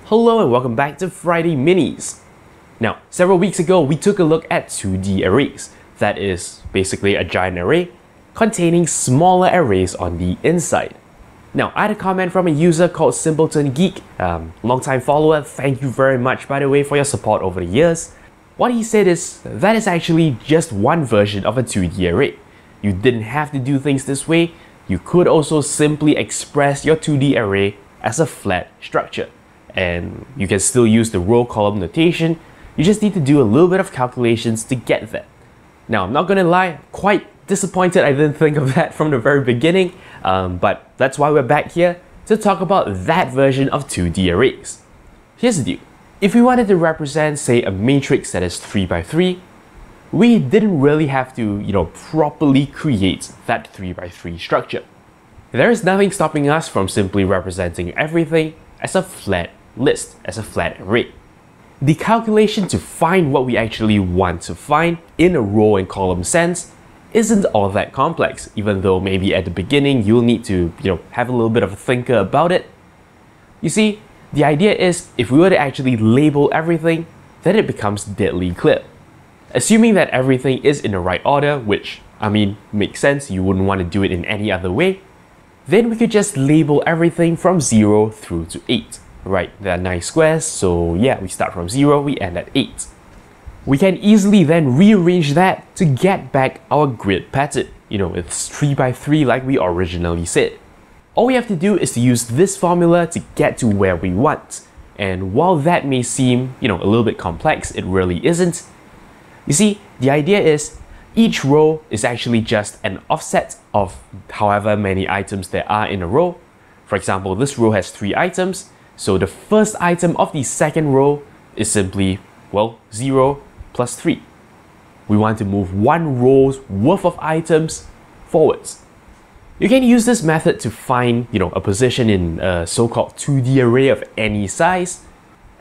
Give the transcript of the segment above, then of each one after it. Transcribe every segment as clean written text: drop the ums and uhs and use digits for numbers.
Hello and welcome back to Friday Minis. Now, several weeks ago, we took a look at 2D arrays. That is basically a giant array containing smaller arrays on the inside. Now, I had a comment from a user called SimpletonGeek, long-time follower. Thank you very much, by the way, for your support over the years. What he said is, that is actually just one version of a 2D array. You didn't have to do things this way. You could also simply express your 2D array as a flat structure. And you can still use the row column notation. You just need to do a little bit of calculations to get that. Now, I'm not gonna lie, quite disappointed I didn't think of that from the very beginning, but that's why we're back here to talk about that version of 2D arrays. Here's the deal. If we wanted to represent, say, a matrix that is 3x3, we didn't really have to, properly create that 3x3 structure. There is nothing stopping us from simply representing everything as a flat list, as a flat array. The calculation to find what we actually want to find in a row and column sense isn't all that complex, even though maybe at the beginning you'll need to, have a little bit of a thinker about it. You see, the idea is if we were to actually label everything, then it becomes deadly clear. Assuming that everything is in the right order, which, makes sense, you wouldn't want to do it in any other way, then we could just label everything from 0 through to 8. Right, there are 9 squares, so yeah, we start from 0, we end at 8. We can easily then rearrange that to get back our grid pattern. It's 3x3 like we originally said. All we have to do is to use this formula to get to where we want. And while that may seem, a little bit complex, it really isn't. You see, the idea is each row is actually just an offset of however many items there are in a row. For example, this row has 3 items. So the first item of the second row is simply, 0 plus 3. We want to move one row's worth of items forwards. You can use this method to find, a position in a so-called 2D array of any size.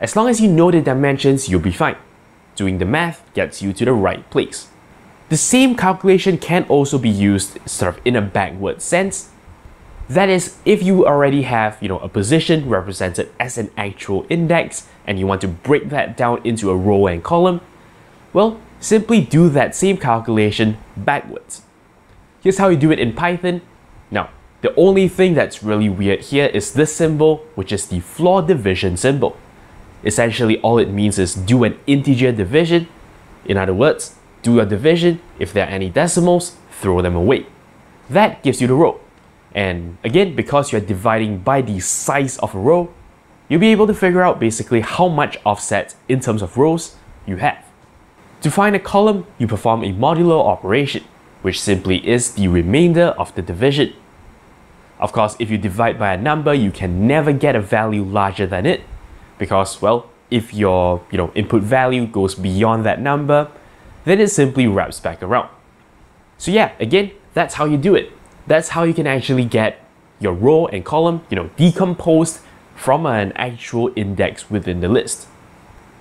As long as you know the dimensions, you'll be fine. Doing the math gets you to the right place. The same calculation can also be used sort of in a backward sense. That is, if you already have, a position represented as an actual index and you want to break that down into a row and column, well, simply do that same calculation backwards. Here's how you do it in Python. Now, the only thing that's really weird here is this symbol, which is the floor division symbol. Essentially, all it means is do an integer division. In other words, do your division. If there are any decimals, throw them away. That gives you the row. And again, because you're dividing by the size of a row, you'll be able to figure out basically how much offset in terms of rows you have. To find a column, you perform a modulo operation, which simply is the remainder of the division. Of course, if you divide by a number, you can never get a value larger than it, because, if your input value goes beyond that number, then it simply wraps back around. So yeah, again, that's how you do it. That's how you can actually get your row and column, decomposed from an actual index within the list.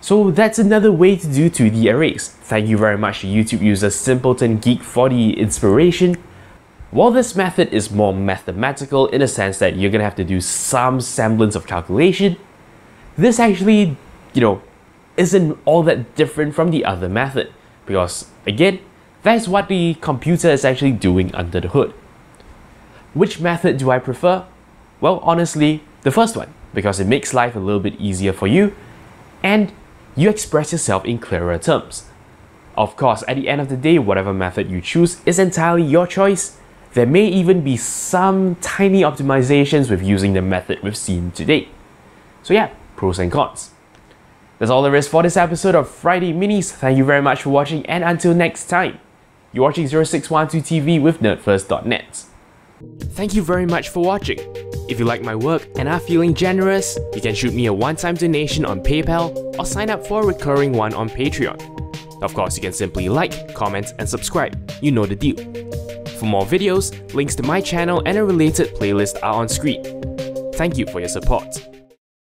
So that's another way to do 2D arrays. Thank you very much to YouTube user SimpletonGeek for the inspiration. While this method is more mathematical in a sense that you're gonna have to do some semblance of calculation, this actually, isn't all that different from the other method. Because again, that's what the computer is actually doing under the hood. Which method do I prefer? Well, honestly, the first one, because it makes life a little bit easier for you and you express yourself in clearer terms. Of course, at the end of the day, whatever method you choose is entirely your choice. There may even be some tiny optimizations with using the method we've seen today. So yeah, pros and cons. That's all there is for this episode of Friday Minis. Thank you very much for watching, and until next time, you're watching 0612 TV with NERDfirst.net. Thank you very much for watching. If you like my work and are feeling generous, you can shoot me a one-time donation on PayPal or sign up for a recurring one on Patreon. Of course, you can simply like, comment, and subscribe. You know the deal. For more videos, links to my channel and a related playlist are on screen. Thank you for your support.